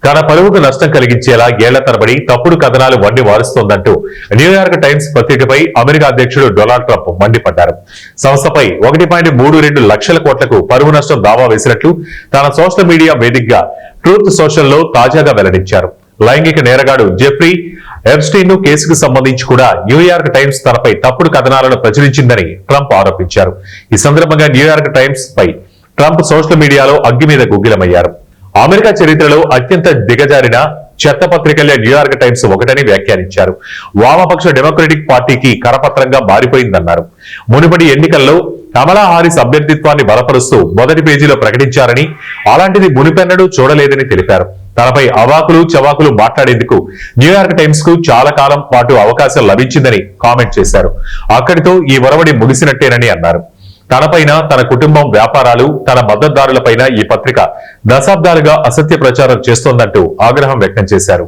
తన పరువుకు నష్టం కలిగించేలా ఏళ్ల తరబడి తప్పుడు కథనాలు వండి వారుస్తోందంటూ న్యూయార్క్ టైమ్స్ పత్రికపై అమెరికా అధ్యక్షుడు డొనాల్డ్ ట్రంప్ మండిపడ్డారు. సంస్థపై 1.32 లక్షల కోట్లకు పరువు నష్టం దావా వేసినట్లు తన సోషల్ మీడియా వేదికగా ట్రూత్ సోషల్లో తాజాగా వెల్లడించారు. లైంగిక నేరగాడు జెఫ్రీ ఎప్స్టీన్ కేసుకు సంబంధించి కూడా న్యూయార్క్ టైమ్స్ తనపై తప్పుడు కథనాలను ప్రచురించిందని ట్రంప్ ఆరోపించారు. ఈ సందర్భంగా న్యూయార్క్ టైమ్స్ పై ట్రంప్ సోషల్ మీడియాలో అగ్గి మీద గుగ్గిలమయ్యారు. అమెరికా చరిత్రలో అత్యంత దిగజారిన చెత్త పత్రికలే న్యూయార్క్ టైమ్స్ ఒకటని వ్యాఖ్యానించారు. వామపక్ష డెమోక్రటిక్ పార్టీకి కరపత్రంగా మారిపోయిందన్నారు. మునుపటి ఎన్నికల్లో కమలా హారిస్ అభ్యర్థిత్వాన్ని బలపరుస్తూ మొదటి పేజీలో ప్రకటించారని, అలాంటిది మునిపెన్నడూ చూడలేదని తెలిపారు. తనపై అవాకులు చవాకులు మాట్లాడేందుకు న్యూయార్క్ టైమ్స్ కు చాలా కాలం పాటు అవకాశం లభించిందని కామెంట్ చేశారు. అక్కడితో ఈ ఒరవడి ముగిసినట్టేనని అన్నారు. తనపైన, తన కుటుంబం, వ్యాపారాలు, తన మద్దతుదారులపైన ఈ పత్రిక దశాబ్దాలుగా అసత్య ప్రచారం చేస్తోందంటూ ఆగ్రహం వ్యక్తం చేశారు.